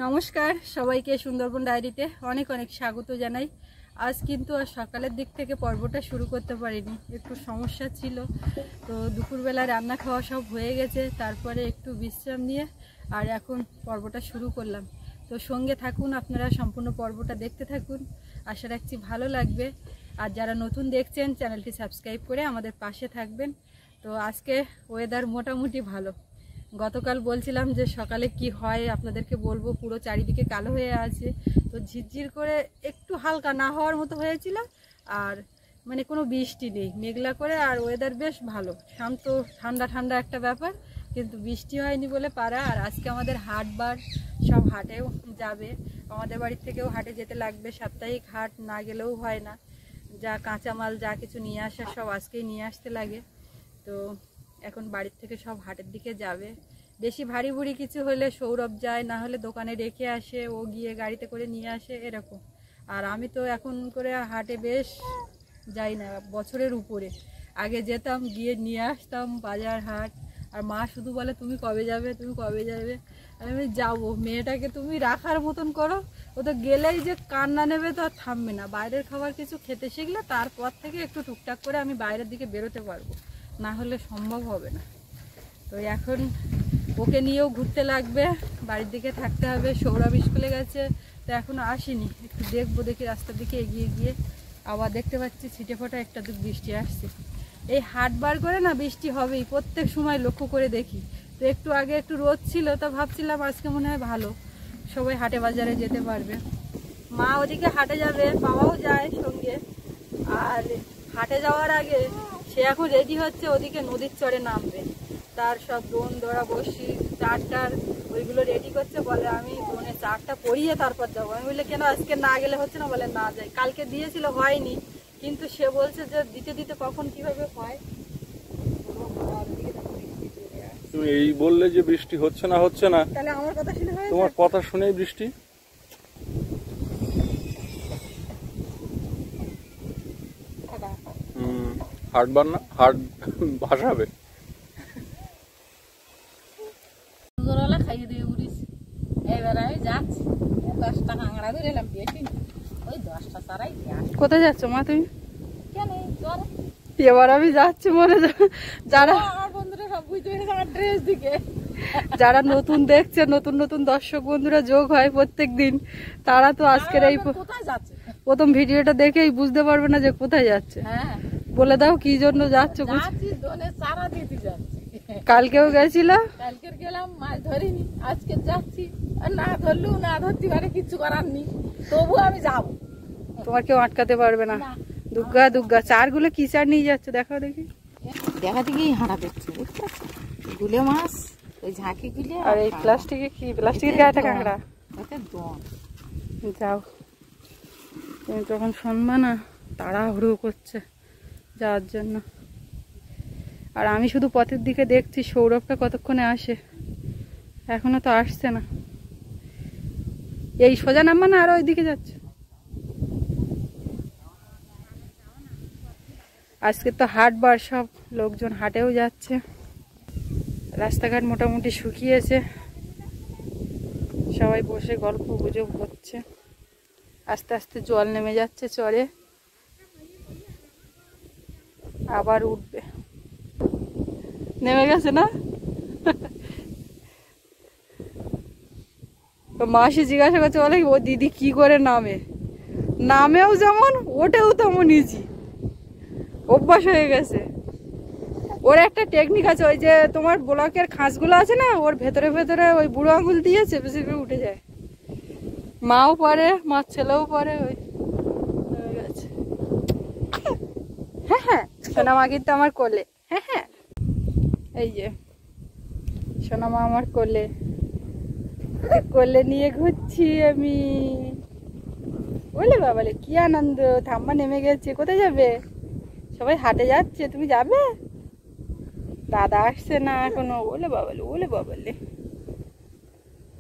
নমস্কার সবাইকে সুন্দরবন ডায়েরিতে অনেক অনেক স্বাগত জানাই। আজ কিন্তু আর সকালের দিক থেকে পর্বটা শুরু করতে পারিনি, একটু সমস্যা ছিল। তো দুপুরবেলা রান্না খাওয়া সব হয়ে গেছে, তারপরে একটু বিশ্রাম নিয়ে আর এখন পর্বটা শুরু করলাম। তো সঙ্গে থাকুন, আপনারা সম্পূর্ণ পর্বটা দেখতে থাকুন, আশা রাখছি ভালো লাগবে। আর যারা নতুন দেখছেন চ্যানেলটি সাবস্ক্রাইব করে আমাদের পাশে থাকবেন। তো আজকে ওয়েদার মোটামুটি ভালো। গতকাল বলছিলাম যে সকালে কি হয় আপনাদেরকে বলবো, পুরো চারিদিকে কালো হয়ে আছে। তো ঝিরঝির করে একটু হালকা না হওয়ার মতো হয়েছিল, আর মানে কোনো বৃষ্টি নেই, মেঘলা করে, আর ওয়েদার বেশ ভালো, শান্ত ঠান্ডা ঠান্ডা একটা ব্যাপার, কিন্তু বৃষ্টি হয়নি বলে পারা। আর আজকে আমাদের হাটবার, সব হাটেও যাবে, আমাদের বাড়ির থেকেও হাটে যেতে লাগবে। সাপ্তাহিক হাট না গেলেও হয় না, যা কাঁচামাল যা কিছু নিয়ে আসার সব আজকেই নিয়ে আসতে লাগে। তো এখন বাড়ির থেকে সব হাটের দিকে যাবে। বেশি ভারী ভুরি কিছু হলে সৌরভ যায়, না হলে দোকানে রেখে আসে, ও গিয়ে গাড়িতে করে নিয়ে আসে এরকম। আর আমি তো এখন করে হাটে বেশ যাই না, বছরের উপরে আগে যেতাম, গিয়ে নিয়ে আসতাম বাজার হাট। আর মা শুধু বলে তুমি কবে যাবে, তুমি কবে যাবে। আমি যাবো, মেয়েটাকে তুমি রাখার মতন করো, ও তো গেলেই যে কান্না নেবে তো আর থামবে না। বাইরের খাবার কিছু খেতে শিখলে তারপর থেকে একটু টুকটাক করে আমি বাইরের দিকে বেরোতে পারবো, না হলে সম্ভব হবে না। তো এখন ওকে নিয়েও ঘুরতে লাগবে, বাড়ির দিকে থাকতে হবে। সৌরভ স্কুলে গেছে, তো এখনও আসেনি, একটু দেখবো, দেখি রাস্তার দিকে এগিয়ে গিয়ে। আবার দেখতে পাচ্ছি ছিটে ফোটা একটা দুটো বৃষ্টি আসছে। এই হাট বার করে না বৃষ্টি হবেই, প্রত্যেক সময় লক্ষ্য করে দেখি। তো একটু আগে একটু রোদ ছিল, তা ভাবছিলাম আজকে মনে হয় ভালো, সবাই হাটে বাজারে যেতে পারবে। মা ওদিকে হাটে যাবে, বাবাও যায় সঙ্গে। আর হাটে যাওয়ার আগে সে এখন রেডি হচ্ছে, ওদিকে নদীর চরে নামবে। তার সব দোন দোড়া বসি চারটার ওইগুলো রেডি করছে, বলে আমি দোনে চারটা পরিয়ে তারপর যাবো। আমি বলে কেন আজকে না গেলে হচ্ছে না, বলে না যাই। কালকে দিয়েছিল, হয়নি, কিন্তু সে বলছে যে দিতে দিতে কখন কিভাবে হয়। তুমি এই বললে যে বৃষ্টি হচ্ছে না, তাহলে আমার কথা শুনে হয়, তোমার কথা শুনেই বৃষ্টি। হাটবার না, হাট ভাসাবে। খাইয়ে দিয়ে উড়িস। এবার আমি যাচ্ছি, 10টা কাঁকড়া ধরে এলাম, বেশি ওই 10টা ছাড়াই। কোথায় যাচ্ছ মা তুমি? কেন এবার আমি যাচ্ছি মনে, যারা আমার বন্ধুরা সব বুঝতে পেরেছে আমার ড্রেস দিকে। যারা নতুন দেখছে, নতুন নতুন দর্শক বন্ধুরা যোগ হয় প্রত্যেক দিন, তারা তো আজকের এই কোথায় যাচ্ছে প্রথম ভিডিওটা দেখেই বুঝতে পারবে না যে কোথায় যাচ্ছে। হ্যাঁ, বলে দাও কি জন্য যাচ্ছ। যাচ্ছি দোনে চারা দিতে যাচ্ছি। কালকেও গেছিল, কালকের গেলাম, মাছ ধরিনি, আজকে যাচ্ছি। আর না ধরলেও না ধরতে পারে, কিচ্ছু করার নেই, তবু আমি যাবো। তোমার কেউ আটকাতে পারবে না। দুর্গা দুর্গা চারগুলো কি চার নিয়ে যাচ্ছে দেখাও দেখি। দেখা দিকেই হাঁটা দেখছি, বুঝতে পারছি গুলে মাছ, ওই ঝাঁকি গুলে। আর এই প্লাস্টিকে কি, প্লাস্টিকের গায়ে কাঁকড়া। যাও, তুমি তখন শুনবা না, তাড়াহুড়ো করছে যাওয়ার জন্য। আর আমি শুধু পথের দিকে দেখছি সৌরভটা কতক্ষণে আসে, এখনো তো আসছে না। এই সোজা নামবা না, আর ওইদিকে যাচ্ছে। আজকে তো হাটবার, সব লোকজন হাটেও যাচ্ছে। রাস্তাঘাট মোটামুটি শুকিয়েছে, সবাই বসে গল্প গুজব করছে। আস্তে আস্তে জল নেমে যাচ্ছে চরে, আবার উঠবে। নেমে গেছে না? মাসি জিজ্ঞাসা করছে, বলে ও দিদি কি করে নামে, নামেও যেমন ওঠেও তেমন ইজি, অভ্যাস হয়ে গেছে। ওর একটা টেকনিক আছে, ওই যে তোমার ব্লকের খাঁজগুলো আছে না, ওর ভেতরে ভেতরে ওই বুড়ো আঙুল দিয়ে চেপে চেপে উঠে যায়। মাও পারে, মার ছেলেও পারে। ওই হয়ে গেছে। হ্যাঁ হ্যাঁ, সোনামা কিন্তু আমার কোলে। হ্যাঁ হ্যাঁ, এই যে সোনামা আমার কোলে, কোলে নিয়ে ঘুরছি আমি। বলে বাবালে কি আনন্দ, ঠাম্মা নেমে গেছে। কোথায় যাবে? সবাই হাটে যাচ্ছে, তুমি যাবে? দাদা আসছে না এখনো। ওলে বাবালে, ওলে বাবালে,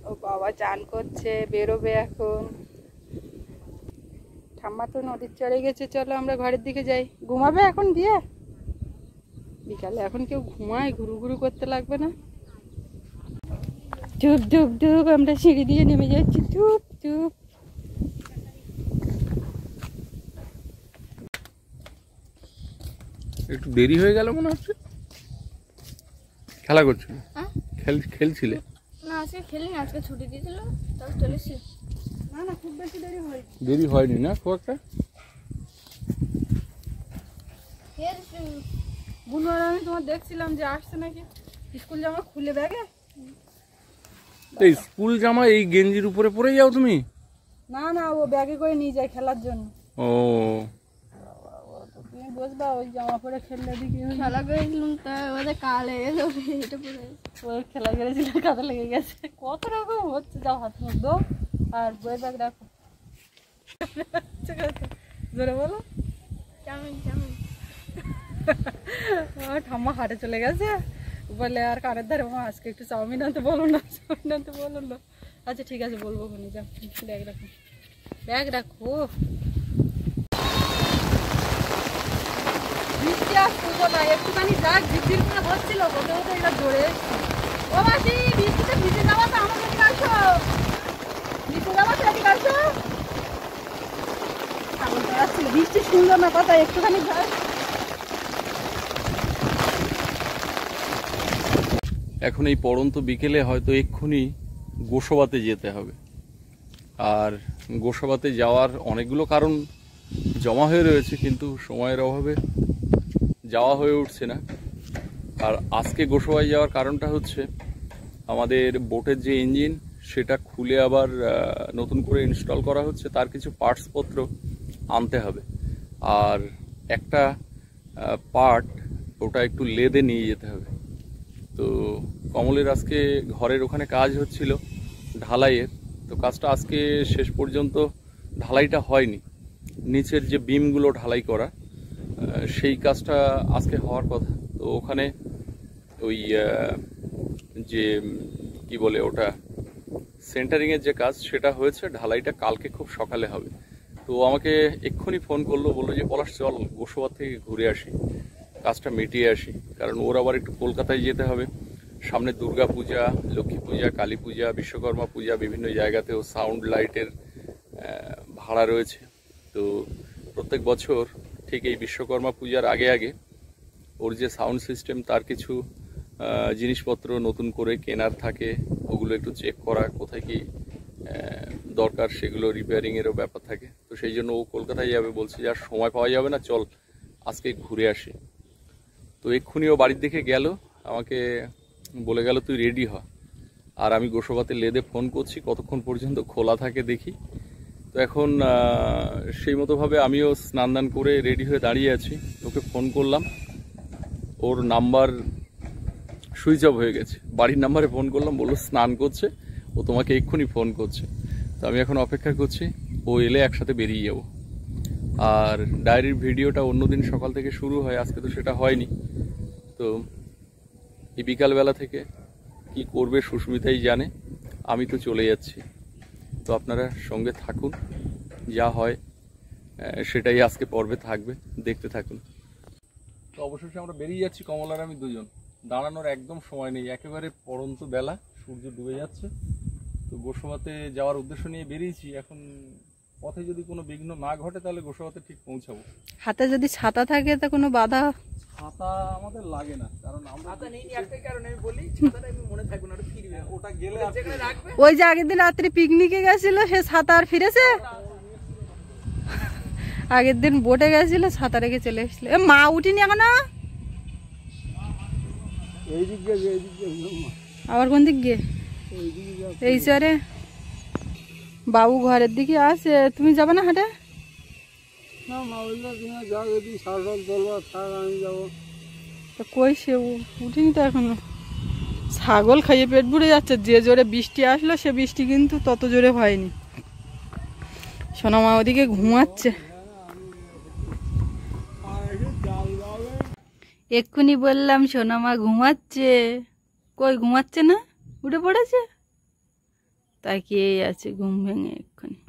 ও বাবা চান করছে, বেরোবে এখন। ঠাম্মা তো নদীর চড়ে গেছে, চলো আমরা ঘরের দিকে যাই। ঘুমাবে এখন দিয়ে? বিকালে এখন কেউ ঘুমায়, ঘুরু ঘুরু করতে লাগবে না। ধুপ ধুপ ধুপ আমরা সিঁড়ি দিয়ে নেমে যাচ্ছি, ধুপ ধুপ। একটু দেরি হয়ে গেল মনে হচ্ছে। খেলা করছিল? হ্যাঁ? খেলছিলে? না আজকে খেলিনি, আজকে ছুটি দিয়েছিল, তাও চলেছি। না না, খুব বেশি দেরি হয়। দেরি হয়নি না খুব একটা? বুনু আর আমি তোমার দেখছিলাম যে আসছে নাকি, স্কুল জামা খুলে ব্যাগে। এই স্কুল জামা এই গেঞ্জির উপরে পরে যাও তুমি? না না, ও ব্যাগে করে নিয়ে যায় খেলার জন্য। ও তুমি বুঝবা, ওই জামা পরে খেললে দিকে খেলা করেছিলাম, তা ওদের কালে এলো এটা পরে। ওই খেলা করেছিল, কাদা লেগে গেছে। কত রকম হচ্ছে, যাও হাত মুখ দাও আর বই ব্যাগ রাখো। ঠিক আছে, জোরে বলো। কেমন কেমন আমার ঠাম্মা হাটে চলে গেছে বলে, আর কানের ধারে মা আজকে একটু চাউমিন আনতে বলো না, চাউমিন আনতে বলো না। আচ্ছা ঠিক আছে, বলবো ওখানে, যাও ব্যাগ রাখো, ব্যাগ রাখো। বৃষ্টি আর শুনবো না, একটুখানি যাক, বৃষ্টির মনে হচ্ছিল, হতে হতে এটা জোরে এসছে। ও মাসি, বৃষ্টিতে ভিজে যাওয়া তো আমার এদিকে আসো, ভিজে যাওয়া তো এদিকে আসো। ছাগল চড়াচ্ছিল, বৃষ্টি শুনলো না কথা, একটুখানি যাক। এখন এই পড়ন্ত বিকেলে হয়তো এক্ষুনি গোসাবাতে যেতে হবে। আর গোসাবাতে যাওয়ার অনেকগুলো কারণ জমা হয়ে রয়েছে, কিন্তু সময়ের অভাবে যাওয়া হয়ে উঠছে না। আর আজকে গোসাবায় যাওয়ার কারণটা হচ্ছে আমাদের বোটের যে ইঞ্জিন সেটা খুলে আবার নতুন করে ইনস্টল করা হচ্ছে, তার কিছু পার্টসপত্র আনতে হবে। আর একটা পার্ট ওটা একটু লেদে নিয়ে যেতে হবে। তো কমলের আজকে ঘরের ওখানে কাজ হচ্ছিল ঢালাইয়ের, তো কাজটা আজকে শেষ পর্যন্ত ঢালাইটা হয়নি। নিচের যে বিমগুলো ঢালাই করা সেই কাজটা আজকে হওয়ার কথা। তো ওখানে ওই যে কি বলে ওটা, সেন্টারিংয়ের যে কাজ সেটা হয়েছে, ঢালাইটা কালকে খুব সকালে হবে। তো আমাকে এক্ষুনি ফোন করলো, বললো যে পলাশ চল গোসাবা থেকে ঘুরে আসি, কাজটা মিটিয়ে আসি। কারণ ওর আবার একটু কলকাতায় যেতে হবে, সামনে দুর্গা পূজা, লক্ষ্মী পূজা, কালী পূজা, বিশ্বকর্মা পূজা, বিভিন্ন জায়গাতেও সাউন্ড লাইটের ভাড়া রয়েছে। তো প্রত্যেক বছর ঠিক এই বিশ্বকর্মা পূজার আগে আগে ওর যে সাউন্ড সিস্টেম তার কিছু জিনিসপত্র নতুন করে কেনার থাকে, ওগুলো একটু চেক করা, কোথায় কি দরকার সেগুলো রিপেয়ারিংয়েরও ব্যাপার থাকে। তো সেই জন্য ও কলকাতায় যাবে, বলছে যে আর সময় পাওয়া যাবে না, চল আজকে ঘুরে আসি। তো এক্ষুনি ও বাড়ির দিকে গেল, আমাকে বলে গেল তুই রেডি হ। আর আমি গোসাবাতে লেদে ফোন করছি, কতক্ষণ পর্যন্ত খোলা থাকে দেখি। তো এখন সেই মতোভাবে আমিও স্নান দান করে রেডি হয়ে দাঁড়িয়ে আছি। ওকে ফোন করলাম, ওর নাম্বার সুইচ অফ হয়ে গেছে। বাড়ির নাম্বারে ফোন করলাম, বললো স্নান করছে, ও তোমাকে এক্ষুনি ফোন করছে। তো আমি এখন অপেক্ষা করছি, ও এলে একসাথে বেরিয়ে যাব। আর ডায়েরির ভিডিওটা অন্যদিন সকাল থেকে শুরু হয়, আজকে তো সেটা হয়নি। তো এই বিকালবেলা থেকে কি করবে সুস্মিতাই জানে, আমি তো চলে যাচ্ছি। তো আপনারা সঙ্গে থাকুন, যা হয় সেটাই আজকে পর্বে থাকবে, দেখতে থাকুন। তো অবশেষে আমরা বেরিয়ে যাচ্ছি, কমলার আমি দুজন। দাঁড়ানোর একদম সময় নেই, একেবারে পড়ন্ত বেলা, সূর্য ডুবে যাচ্ছে। তো গোসাবাতে যাওয়ার উদ্দেশ্য নিয়ে বেরিয়েছি। এখন পথে যদি কোনো বিঘ্ন না ঘটে তাহলে গোসাবাতে ঠিক পৌঁছাবো। হাতে যদি ছাতা থাকে তা কোনো বাধা? ছাতা আমাদের লাগে না, কারণ আমরা ছাতা নেই একটাই কারণে আমি বলি, ছাতাটা আমি মনে থাকবে না, ওটা ফিরবে, ওটা গেলে যেখানে রাখবে। ওই যে আগের দিন রাত্রে পিকনিকে গেছিল, সে ছাতা আর ফিরেছে? আগের দিন বোটে গেছিল, ছাতা রেখে চলে এসেছিল। এ মা উঠিনি এখনো? আবার কোন দিক গিয়ে? এই চরে বাবু ঘরের দিকে আসে, তুমি যাবে না হাটে? কই সে উঠিনি তো এখনো। ছাগল খাইয়ে পেট ভরে যাচ্ছে, যে জোরে বৃষ্টি আসলো সে বৃষ্টি কিন্তু তত জোরে হয়নি। সোনামা ওদিকে ঘুমাচ্ছে। এক্ষুনি বললাম সোনামা ঘুমাচ্ছে, কই ঘুমাচ্ছে না, উঠে পড়েছে, তাকিয়ে আছে ঘুম ভেঙে এক্ষুনি।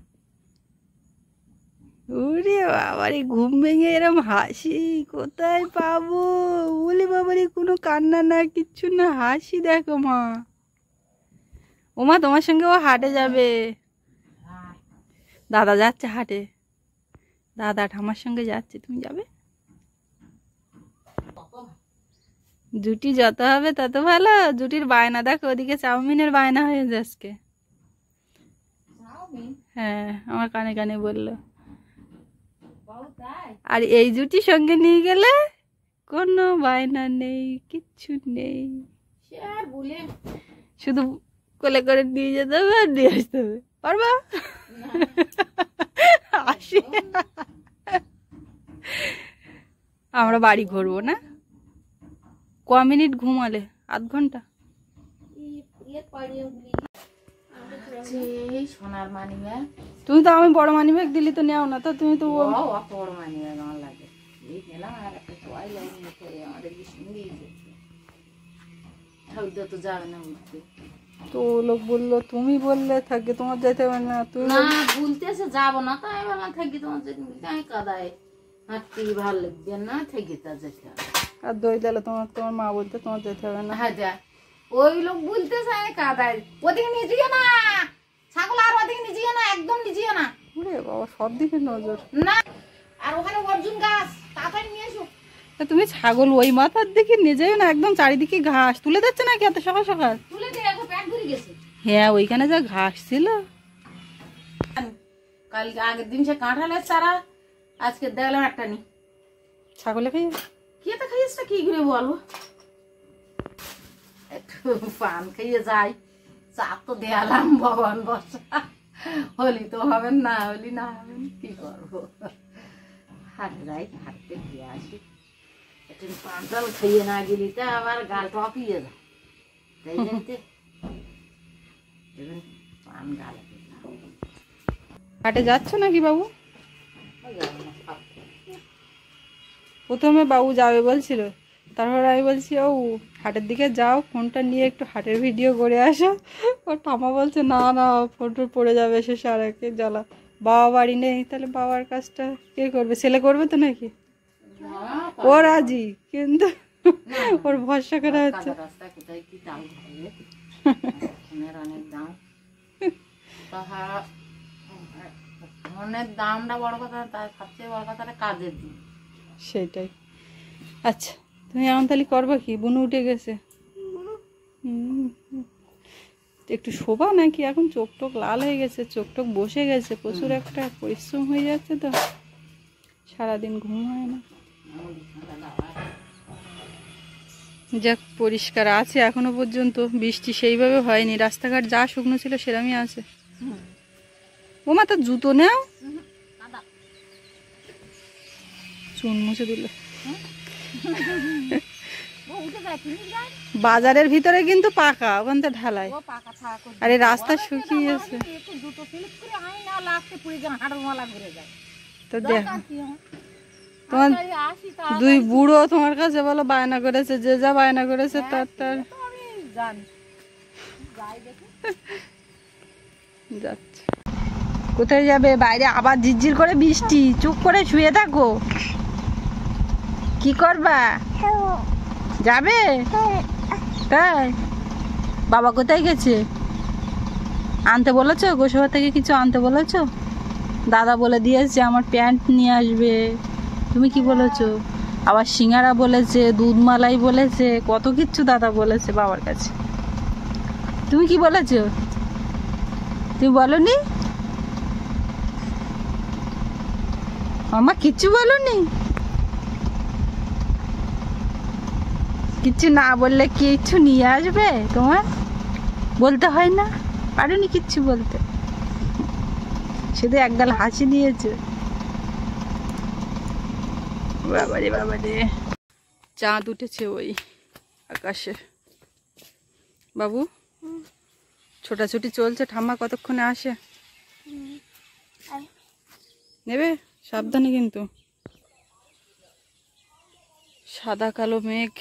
ওরে বাবারে, ঘুম ভেঙে এরম হাসি কোথায় পাবো? বলি বাবারে, কোনো কান্না না, কিচ্ছু না, হাসি দেখো মা। ওমা তোমার সঙ্গে ও হাটে যাবে, দাদা যাচ্ছে হাটে, দাদা ঠাম্মার সঙ্গে যাচ্ছে, তুমি যাবে? জুটি যত হবে তত ভালো। জুটির বায়না দেখো, ওদিকে চাউমিনের বায়না হয়ে যাচ্ছে। হ্যাঁ, আমার কানে কানে বললো। আর এই জুটি সঙ্গে নিয়ে গেলে কোনো বায়না নেই, কিচ্ছু নেই, শুধু কোলে করে নিয়ে যেতে হবে আর নিয়ে আসতে হবে। পারবা? আসি, আমরা বাড়ি ঘুরবো না? ক মিনিট ঘুমালে? আধ ঘন্টা। সোনার মানি ব্যাগ, তুমি তো, আমি বড় মানি ব্যাগ দিলি তো নেও না, তো তুমি তো অত বড় মানি ব্যাগ আমার লাগে। এই গেলাম আর একটা টোয়াই লাগিয়ে করে আমাদের সঙ্গে তো যাবে না উঠতে। তো লোক বললো, তুমি বললে থাকবে, তোমার যাইতে হবে না। তুমি না ভুলতেছে যাবো না, তাই বললাম থাকি তোমার যাই কাদায় হাঁটতে ভালো লাগবে না, থেকে তা যেতে হবে। আর দই দিলে তোমার মা বলতে তোমার যেতে হবে না। হ্যাঁ যা, ওই লোক বলতেছে কাদায় ওদিকে নিয়ে যেও না, ছাগল আর ওদিকে নিয়ে যেও না, একদম নিয়ে যেও না। ওরে বাবা, সব দিকে নজর। না, আর ওখানে অর্জুন গাছ, তাড়াতাড়ি নিয়ে এসো। তুমি ছাগল ওই মাথার দিকে নিয়ে যাবে না, একদম চারিদিকে ঘাস তুলে যাচ্ছে নাকি এত সকাল সকাল? তুলে দিয়ে এখন প্যান্ট ধরে গেছে। হ্যাঁ, ওইখানে যা ঘাস ছিল। কালকে আগের দিন সে কাঁঠালের চারা, আজকে দেখলাম একটা নি। ছাগলে খাইয়ে কে তো খাইয়েছে কি করে বলবো, একটু পান খাইয়ে যাই, চা তো দেয়ালাম, ভগবান বর্ষা হলি তো হবেন, না হলি না হবেন, কি করবো। হাটে যাই, হাঁটতে ঘুরে আসি, একটু পান টাল খাইয়ে না গেলি তা আবার গাল টপিয়ে যায়, তাই জানতে পান গালে হাটে যাচ্ছ নাকি বাবু? প্রথমে বাবু যাবে বলছিল, তারপর আমি বলছি ও হাটের দিকে যাও, ফোনটা নিয়ে একটু হাটের ভিডিও করে আসো। ওর ঠাম্মা বলছে না না, ফোনটা পড়ে যাবে, শেষে আর একে জ্বালা। বাবা বাড়ি নেই, তাহলে বাবার কাজটা কে করবে? ছেলে করবে তো নাকি? ও রাজি, কিন্তু ওর ভরসা করা হচ্ছে। অনেক দাম, ফোনের দামটা বড় কথা, তার সবচেয়ে বড় কথা কাজের দিন। সেটাই। আচ্ছা, তুমি এখন তাহলে করবা কি? বুনু উঠে গেছে, একটু শোভা নাকি? এখন চোখ টোক লাল হয়ে গেছে, চোখ টোক বসে গেছে, প্রচুর একটা পরিশ্রম হয়ে যাচ্ছে তো, সারাদিন ঘুম হয় না। যাক, পরিষ্কার আছে এখনো পর্যন্ত, বৃষ্টি সেইভাবে হয়নি, রাস্তাঘাট যা শুকনো ছিল সেরকমই আছে। ও মা, তার জুতো নেও, চুন মুছে দিল। বাজারের ভিতরে কিন্তু পাকা, ওখান থেকে ঢালাই, আরে রাস্তা শুকিয়েছে তো। দেখ, তোমার দুই বুড়ো তোমার কাছে বলো বায়না করেছে, যে যা বায়না করেছে তার যাচ্ছে। কোথায় যাবে? বাইরে আবার ঝিরঝির করে বৃষ্টি, চুপ করে শুয়ে থাকো। কি করবা? যাবে? তাই? বাবা কোথায় গেছে? আনতে বলেছো? গোসাবা থেকে কিছু আনতে বলেছো? দাদা বলে দিয়েছে আমার প্যান্ট নিয়ে আসবে, তুমি কি বলেছো? আবার সিঙ্গারা বলেছে, দুধ মালাই বলেছে, কত কিচ্ছু দাদা বলেছে বাবার কাছে। তুমি কি বলেছো? তুমি বলনি? আমার কিচ্ছু বলনি? কিচ্ছু না বললে কিচ্ছু নিয়ে আসবে তোমার? বলতে হয় না? পারোনি কিচ্ছু বলতে, শুধু একগাল হাসি দিয়েছে। বাবারে বাবারে, চাঁদ উঠেছে ওই আকাশে। বাবু, ছোটাছুটি চলছে, ঠাম্মা কতক্ষণে আসে? নেবে, সাবধানে কিন্তু। সাদা কালো মেঘ,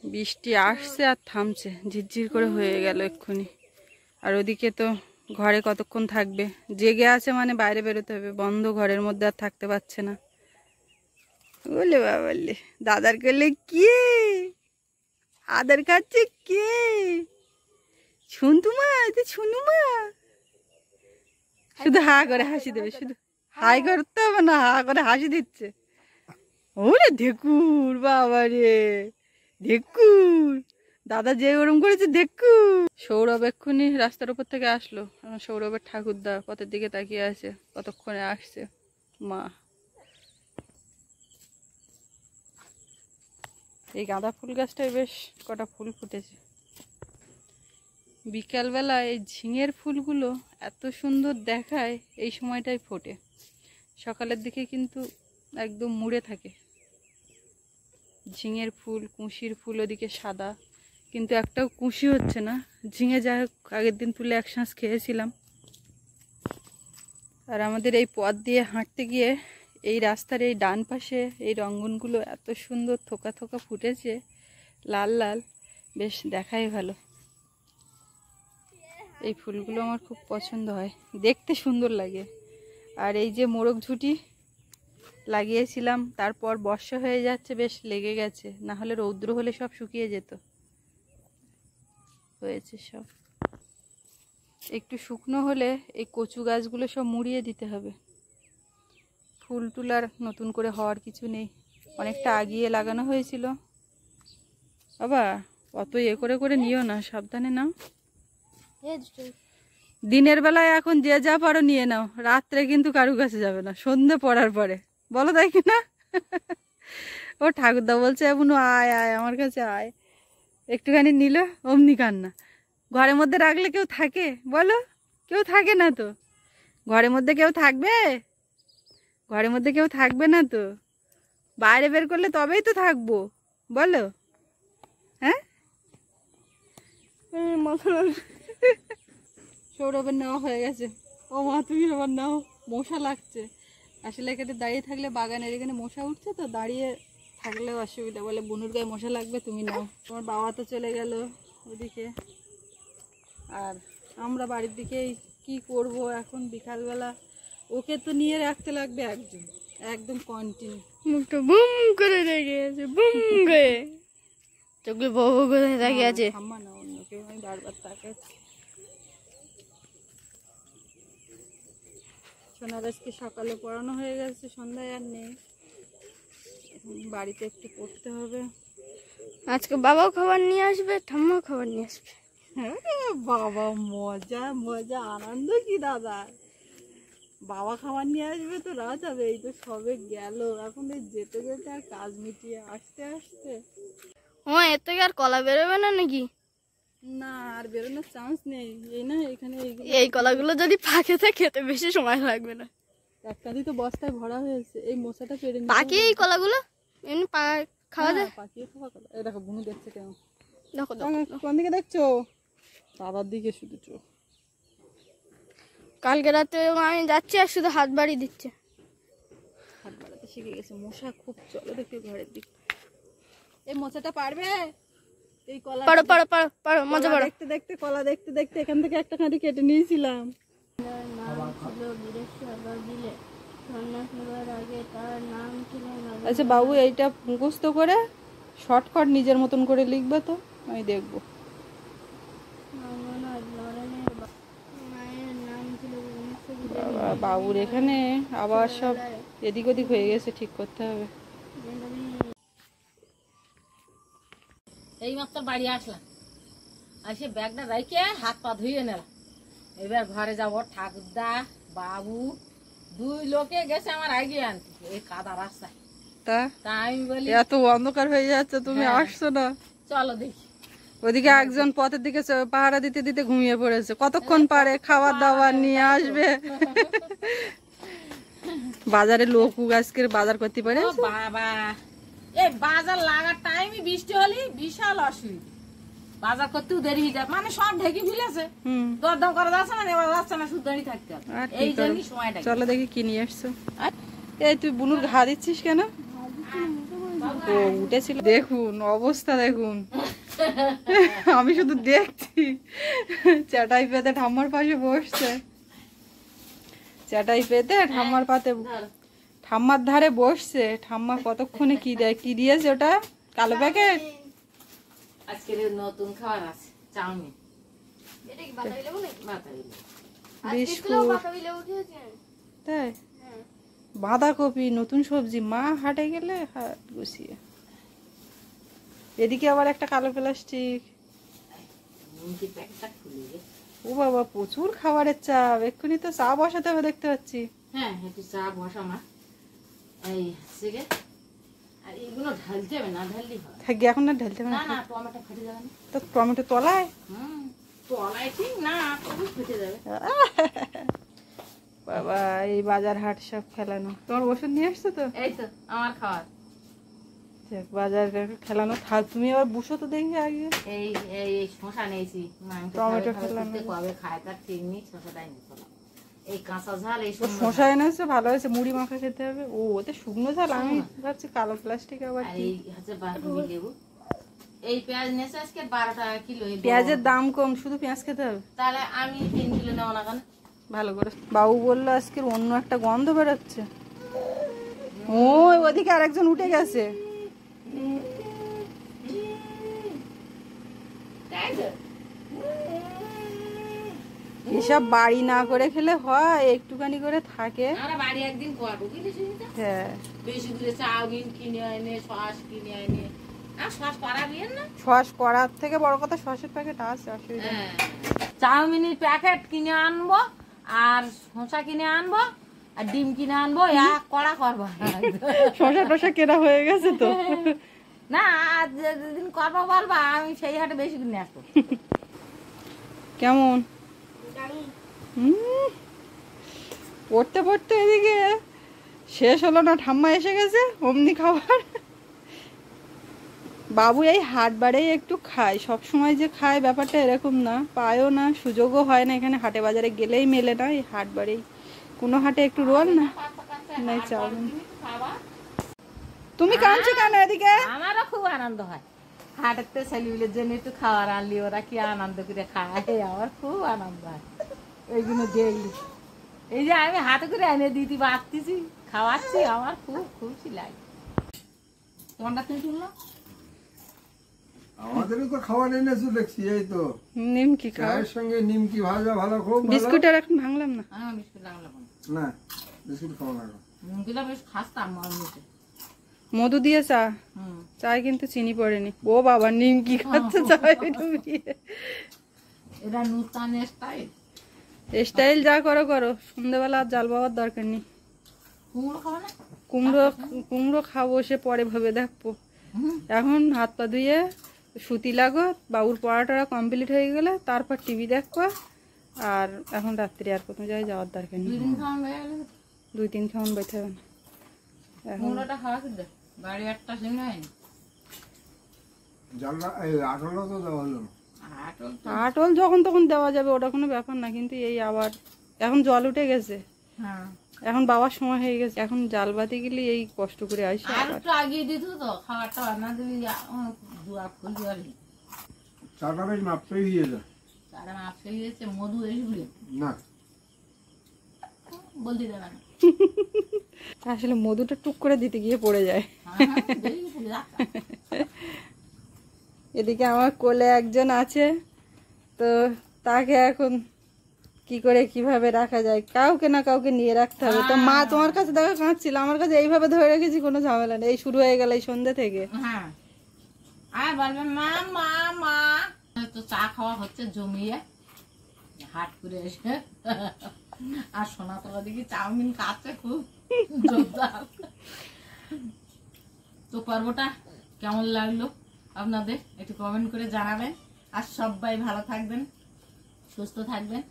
বৃষ্টি আসছে আর থামছে, ঝিরঝির করে হয়ে গেল এক্ষুনি। আর ওদিকে তো ঘরে কতক্ষণ থাকবে, জেগে আছে মানে বাইরে বেরোতে হবে, বন্ধ ঘরের মধ্যে আর থাকতে পারছে না। বলে বাবলে, দাদার করলে কি আদর খাচ্ছে কি? শুনতুমা, তুই শুনুমা, শুধু হা করে হাসি দেবে, শুধু হাই করতে হবে না, হা করে হাসি দিচ্ছে। ওরে ঢেকুর, বাবা রে ঢেকুর, দাদা যে ওরম করেছে ঢেকুর। সৌরভ এক্ষুনি রাস্তার উপর থেকে আসলো। সৌরভের ঠাকুরদা পথের দিকে তাকিয়ে আছে, কতক্ষণে আসছে মা। এই গাঁদা ফুল গাছটায় বেশ কটা ফুল ফুটেছে। বিকালবেলা এই ঝিঙের ফুলগুলো এত সুন্দর দেখায়, এই সময়টাই ফোটে। সকালের দিকে কিন্তু একদম মুড়ে থাকে। ঝিঙের ফুল, কুশির ফুল ওদিকে সাদা, কিন্তু একটাও কুশি হচ্ছে না। ঝিঙে যা হোক আগের দিন তুলে এক শাঁস খেয়েছিলাম। আর আমাদের এই পথ দিয়ে হাঁটতে গিয়ে এই রাস্তার এই ডান পাশে এই রঙ্গনগুলো এত সুন্দর থোকা থোকা ফুটেছে, লাল লাল, বেশ দেখাই ভালো। এই ফুলগুলো আমার খুব পছন্দ হয়, দেখতে সুন্দর লাগে। আর এই যে মোরগ ঝুঁটি লাগিয়েছিলাম, তারপর বর্ষা হয়ে যাচ্ছে, বেশ লেগে গেছে, না হলে রৌদ্র হলে সব শুকিয়ে যেত। হয়েছে সব, একটু শুকনো হলে এই কচু গাছগুলো সব মুড়িয়ে দিতে হবে। ফুল টুল আর নতুন করে হওয়ার কিছু নেই, অনেকটা আগিয়ে লাগানো হয়েছিল। বাবা অত করে করে নিও না, সাবধানে নাও। দিনের বেলায় এখন যে যা পারো নিয়ে নাও, রাত্রে কিন্তু কারু কাছে যাবে না, সন্ধে পড়ার পরে, বলো তাই কি না? ও ঠাকুরদা বলছে এমনও আয় আয় আমার কাছে আয়, একটুখানি নিল অমনি কান্না। ঘরের মধ্যে রাখলে কেউ থাকে বলো? কেউ থাকে না তো। ঘরের মধ্যে কেউ থাকবে? ঘরের মধ্যে কেউ থাকবে না তো। বাইরে বের করলে তবেই তো থাকবো, বলো? হ্যাঁ, সৌরভের নেওয়া হয়ে গেছে। ও মা তুমি আবার নাও, মশা লাগছে। আসলে এখানে দাঁড়িয়ে থাকলে বাগানের এখানে মশা উঠছে, তো দাঁড়িয়ে থাকলেও অসুবিধা, বলে বুনুর গায়ে মশা লাগবে, তুমি নাও। তোমার বাবা তো চলে গেল ওদিকে, আর আমরা বাড়ির দিকেই কি করব এখন বিকালবেলা। ওকে তো নিয়ে রাখতে লাগবে একজন, একদম কন্টিনিউ। মুখটা বুম করে রেখে আছে, বুম করে চোখে বউ করে রেখে আছে। থাম্মা না, অন্য কেউ, আমি বারবার তাকাচ্ছি। সোনার আজকে সকালে পড়ানো হয়ে গেছে, সন্ধ্যায় আর নেই, বাড়িতে একটু পড়তে হবে। আজকে বাবাও খাবার নিয়ে আসবে, ঠাম্মাও খাবার নিয়ে আসবে। হ্যাঁ বাবা, মজা মজা, আনন্দ কি দাদা। বাবা খাবার নিয়ে আসবে তো রাত হবে, এই তো সবে গেল, এখন এই যেতে যেতে আর কাজ মিটিয়ে আসতে আসতে। ও এর থেকে আর কলা বেরোবে না নাকি? না, আর বেরোনোর চান্স নেই। এই না এখানে এই কলাগুলো যদি পাকে থাকে খেতে বেশি সময় লাগবে না। একটাদি তো বস্তায় ভরা হয়েছে, এই মশাটা পেরে নিতে পাকে এই কলাগুলো এমনি খাওয়া যায়? পাকিয়ে খাওয়া কলা। এই দেখো বুনু দেখছে কেমন। দেখো কোন দিকে দেখছো? দাদার দিকে শুধু চোখ। কালকে রাতে আমি যাচ্ছি আর শুধু হাত বাড়ি দিচ্ছে। হাত বাড়াতে শিখে গেছে। মশা খুব, চলো দেখি ঘরের দিকে। এই মশাটা পারবে এই কলা? পারো পারো পারো পারো, মজা পারো। দেখতে দেখতে কলা দেখতে দেখতে এখান থেকে একটা কাঁদি কেটে নিয়েছিলাম। আচ্ছা বাবু, এইটা মুখস্থ করে শর্টকাট নিজের মতন করে লিখবে তো, আমি দেখবো। বাবুর এখানে আবার সব এদিক ওদিক হয়ে গেছে, ঠিক করতে হবে। এই মাত্র বাড়ি আসলাম, আসে ব্যাগটা রেখে হাত পা ধুয়ে নিলাম। এবার ঘরে যাবো। ঠাকুরদা বাবু দুই লোকে গেছে আমার আগে আনতে এই কাদা রাস্তায়। তা আমি বলি এত অন্ধকার হয়ে যাচ্ছে, তুমি আসছো না? চলো দেখি। ওদিকে একজন পথের দিকে পাহারা দিতে দিতে ঘুমিয়ে পড়েছে, কতক্ষণ পারে খাবার দাবার নিয়ে আসবে। বাজারে লোক আজকে বাজার করতে পারে। বাবা, এই বাজার লাগার টাইমে বৃষ্টি হলে বিশাল অসুবিধা, বাজার করতেও দেরি হয়ে যায়। মানে সব ঢেকে ফেলেছে, দরদাম করা যাচ্ছে না, নেওয়া যাচ্ছে না, শুধু দাঁড়িয়ে থাকতে হবে। এই জন্যই সময়টা। চলো দেখি কি নিয়ে আসছো। এই তুই বুনুর ঘা দিচ্ছিস কেন? ও উঠেছিল, দেখুন অবস্থা দেখুন। আমি শুধু দেখছি। চাটাই পেতে ঠাম্মার পাশে বসছে, চাটাই পেতে ঠাম্মার পাতে, ঠাম্মার ধারে বসছে। ঠাম্মা কতক্ষণে কি দেয়, কি দিয়েছে ওটা? কালো প্যাকেট। আজকের নতুন খাবার আছে চাউমিন। এটা কি বাতাবি লেবু নাকি? বাতাবি লেবু। বিস্কুট বাতাবি লেবু খেয়েছি আমি। তাই হ্যাঁ। বাঁধাকপি নতুন সবজি, মা হাটে গেলে হাট গুছিয়ে। এদিকে আবার একটা কালো প্লাস্টিক। নিমকির প্যাকেটটা খুলে গে। ও বাবা, প্রচুর খাবারের চাপ, এক্ষুনি তো চা বসাতে হবে দেখতে পাচ্ছি। হ্যাঁ একটু চা বসা মা। এই হচ্ছে গে। আর এগুলো ঢালতে হবে, না ঢাললেই হয়। থাকি এখন না ঢালতে হবে না না। না টমেটো ফেটে যাবে না। তো টমেটো তলায়। তলায় ঠিক না, তবু ফেটে যাবে। বাবা, এই বাজার হাট সব খেলানো। তোমার ওষুধ নিয়ে আসছো তো? এই তো আমার খাবার। যাক, বাজার খেলানো থাক। তুমি আবার বুঝো তো দেখি আগে। এই এই এই শশা নিয়েছি। মাংস টমেটো খাবে খেলাম করতে কবে খায় তার ঠিক নেই, শশাটাই নিতে হবে। এই কাঁচা ঝাল এই ও শশা এনেছে, ভালো হয়েছে, মুড়ি মাখা খেতে হবে। ও ওতে শুকনো ঝাল, আমি ভাবছি কালো প্লাস্টিক আবার আর কি। এই হচ্ছে বাতাবি লেবু। এই পেঁয়াজ নিয়েছে আজকে 12 টাকা কিলো। এই পেঁয়াজের দাম কম, শুধু পেঁয়াজ খেতে হবে। তাহলে আমি 3 কিলো নেবো না কেন? ভালো করে। বাবু বললো আজকের অন্য একটা গন্ধ বেরোচ্ছে। ও ওদিকে আরেকজন উঠে গেছে। তাই তো? এসব বাড়ি না করে খেলে হয়, একটুখানি করে থাকে। আমরা বাড়ি একদিন করবো বুঝলি সুনিতা? হ্যাঁ, বেশি করে চাউমিন কিনে এনে, সস কিনে এনে। আর সস করা বিয়ের না? সস করার থেকে বড় কথা সসের প্যাকেট আছে, অসুবিধা নেই। চাউমিনের প্যাকেট কিনে আনবো, আর শসা কিনে আনবো, আর ডিম কিনে আনবো, এক কড়া করবো। শসা টসা কেনা হয়ে গেছে তো। না, আর যেদিন করবো বলবা, আমি সেই হাটে বেশি কিনে আসবো। কেমন পড়তে পড়তে এদিকে শেষ হলো না, ঠাম্মা এসে গেছে অমনি খাবার। বাবু এই হাট বারেই একটু খায়, সব সময় যে খায় ব্যাপারটা এরকম না, পায়ও না, সুযোগও হয় না। এখানে হাটে বাজারে গেলেই মেলে না, এই হাট বারেই কোনো হাটে একটু রোল না নাই চাউমিন। তুমি কাঁদছো কেন এদিকে? আমারও খুব আনন্দ হয় হাটেতে ছেলেগুলোর জন্য একটু খাবার আনলি, ওরা কি আনন্দ করে খায়, আমার খুব আনন্দ হয় ওইগুলো দেখলি। এই যে আমি হাতে করে এনে দিতে পারতেছি, খাওয়াচ্ছি, আমার খুব খুশি লাগে। তোমারটা তুমি শুনলো? আমাদেরও তো খাবার এনেছো দেখছি, এই তো নিমকি খাও, চায়ের সঙ্গে নিমকি ভাজা, ভালো, খুব ভালো। বিস্কুট আর এখন ভাঙলাম না। হ্যাঁ বিস্কুট লাগলাম না বিস্কুট খাওয়া লাগলো। মুরগিটা বেশ খাস্তাম মরমিতে। মধু দিয়ে চা, হুম, চায় কিন্তু চিনি পড়েনি। ও বাবা, নিমকি খাচ্ছে চায় ডুবিয়ে। এটা নূতন স্টাইল। স্টাইল যা করো করো, সন্ধ্যেবেলা আর জাল বাবার দরকার নেই। কুমড়ো খাবো না? কুমড়ো কুমড়ো খাবো সে পরে ভাবে দেখবো। হুম, এখন হাত পা ধুয়ে সুতি লাগো, বাবুর পড়াটা কমপ্লিট হয়ে গেলে তারপর টিভি দেখবো। আর এখন রাত্রি আর কোথাও যাই যাওয়ার দরকার নেই। 2 দিন খাওয়ান হয়ে গেলে 2-3 খাওয়ান বইতে হবে না এখন। কুমড়োটা খাওয়া কিন্তু বাড়ি একটা সিং হয়নি। জানলা এই আঠালো তো দেওয়া হলো না। আটল তো। আটল যখন তখন দেওয়া যাবে, ওটা কোনো ব্যাপার না। কিন্তু এই আবার এখন জল উঠে গেছে, হ্যাঁ, এখন বাবার সময় হয়ে গেছে, এখন জাল বাতি গেলে এই কষ্ট করে আসে আর আবার। একটু আগিয়ে দিত তো খাবারটা রান্না দিবি, দুয়া ফুল জলি চাটা বেশ মাপতেই দিয়ে যায় তারা মাপ হয়ে গেছে। মধু এসগুলি না। বলতে দেবে না। আসলে মধুটা টুক করে দিতে গিয়ে পড়ে যায়। হ্যাঁ, বেরিয়ে গেছে, যাত্রা। এদিকে আমার কোলে একজন আছে, তো তাকে এখন কি করে কিভাবে রাখা যায়, কাউকে না কাউকে নিয়ে রাখতে হবে। তো মা তোমার কাছে দেখা কাঁদছিল, আমার কাছে এইভাবে ধরে রেখেছি, কোনো ঝামেলা নেই। এই শুরু হয়ে গেল এই সন্ধ্যে থেকে। হ্যাঁ, আর বলবে মা মা মা। তো চা খাওয়া হচ্ছে জমিয়ে হাট করে এসে। আর সোনা তোলা দেখি চাউমিন খাচ্ছে খুব জোরদার। তো পর্বটা কেমন লাগলো আপনাদের একটু কমেন্ট করে জানাবেন। আর সবাই ভালো থাকবেন, সুস্থ থাকবেন।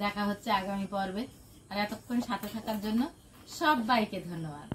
দেখা হচ্ছে আগামী পর্বে। আর এতক্ষণ সাথে থাকার জন্য সবাইকে ধন্যবাদ।